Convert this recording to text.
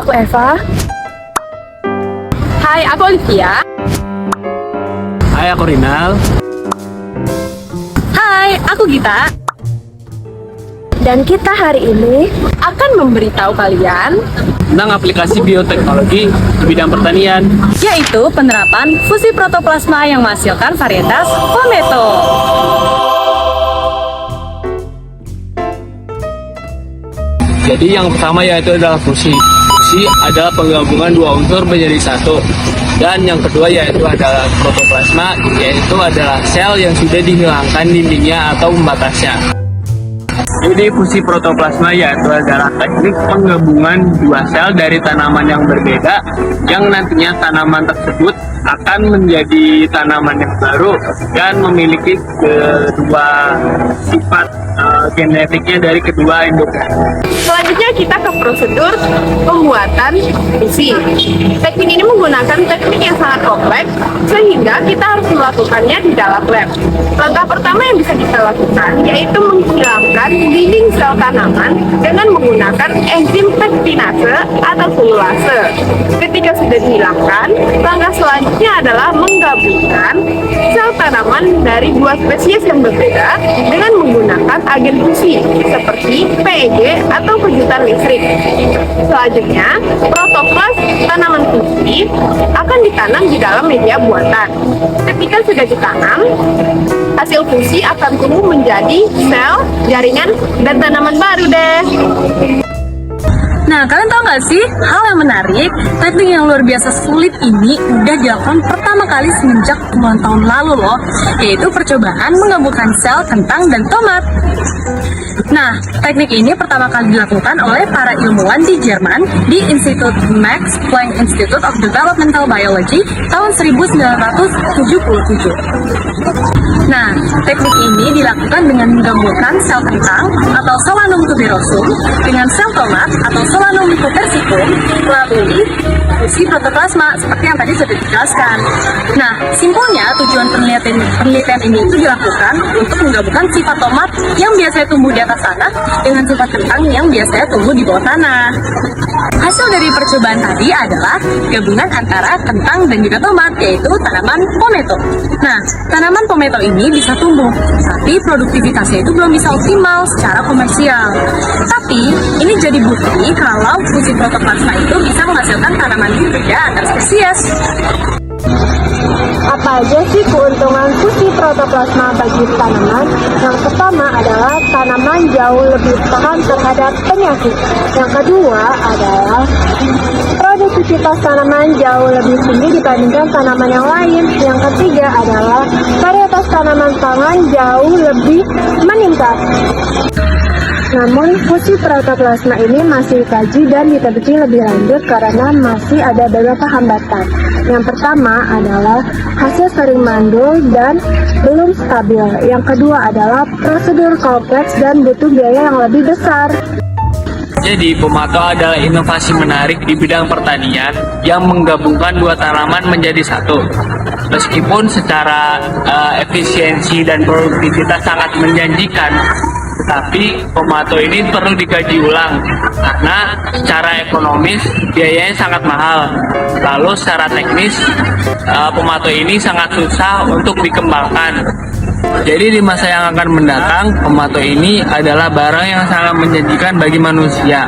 aku Eva. Hai, aku Olivia. Hai, aku Rinal. Hai, aku Gita. Dan kita hari ini Akan memberitahu kalian Tentang aplikasi bioteknologi di bidang pertanian. yaitu penerapan fusi protoplasma yang menghasilkan varietas Pometo. Jadi yang pertama yaitu adalah fusi. Fusi adalah penggabungan dua unsur menjadi satu. Dan yang kedua yaitu adalah protoplasma, yaitu adalah sel yang sudah dihilangkan dindingnya atau pembatasnya. Jadi fusi protoplasma yaitu adalah teknik penggabungan dua sel dari tanaman yang berbeda, yang nantinya tanaman tersebut akan menjadi tanaman yang baru dan memiliki kedua sifat genetiknya dari kedua induknya. Selanjutnya kita ke prosedur pembuatan fusi. Teknik ini menggunakan teknik yang sangat kompleks sehingga kita harus melakukannya di dalam lab. Langkah pertama yang bisa kita lakukan yaitu menghilangkan dinding sel tanaman dengan menggunakan enzim pektinase atau selulase. Ketika sudah dihilangkan, langkah selanjutnya adalah menggabungkan sel tanaman dari dua spesies yang berbeda dengan menggunakan agen fusi seperti PEG atau kejutan listrik. Selanjutnya, protoplas tanaman fusi akan ditanam di dalam media buatan. Ketika sudah ditanam, hasil fusi akan tumbuh menjadi sel, jaringan, dan tanaman baru deh. Nah, kalian tahu nggak sih hal yang menarik? Teknik yang luar biasa sulit ini udah dilakukan pertama kali semenjak puluhan tahun lalu loh, yaitu percobaan menggabungkan sel kentang dan tomat. Nah, teknik ini pertama kali dilakukan oleh para ilmuwan di Jerman di Institut Max Planck Institute of Developmental Biology tahun 1977. Nah, teknik ini dilakukan dengan menggabungkan sel kentang atau Solanum tuberosum dengan sel tomat atau Solanum cupersicum melalui fusi protoplasma seperti yang tadi sudah dijelaskan. Nah, simpelnya tujuan penelitian ini itu dilakukan untuk menggabungkan sifat tomat yang biasanya tumbuh di atas tanah dengan sifat kentang yang biasanya tumbuh di bawah tanah. Hasil dari percobaan tadi adalah gabungan antara kentang dan juga tomat, yaitu tanaman Pometo. Nah, tanaman Pometo ini bisa tumbuh, tapi produktivitasnya itu belum bisa optimal secara komersial. Tapi, ini jadi bukti kalau fusi protoplasma itu bisa menghasilkan tanaman berbeda antar spesies. apa aja sih keuntungan fusi protoplasma bagi tanaman? Yang pertama adalah tanaman jauh lebih tahan terhadap penyakit. Yang kedua adalah produktivitas tanaman jauh lebih tinggi dibandingkan tanaman yang lain. Yang ketiga adalah varietas tanaman pangan jauh lebih meningkat. Namun, fusi protoplasma ini masih dikaji dan diteliti lebih lanjut karena masih ada beberapa hambatan. Yang pertama adalah hasil sering mandul dan belum stabil. Yang kedua adalah prosedur kompleks dan butuh biaya yang lebih besar. Jadi, Pometo adalah inovasi menarik di bidang pertanian yang menggabungkan dua tanaman menjadi satu. Meskipun secara efisiensi dan produktivitas sangat menjanjikan, tetapi Pometo ini perlu dikaji ulang karena secara ekonomis biayanya sangat mahal. Lalu secara teknis Pometo ini sangat susah untuk dikembangkan. Jadi di masa yang akan mendatang, Pometo ini adalah barang yang sangat menjanjikan bagi manusia.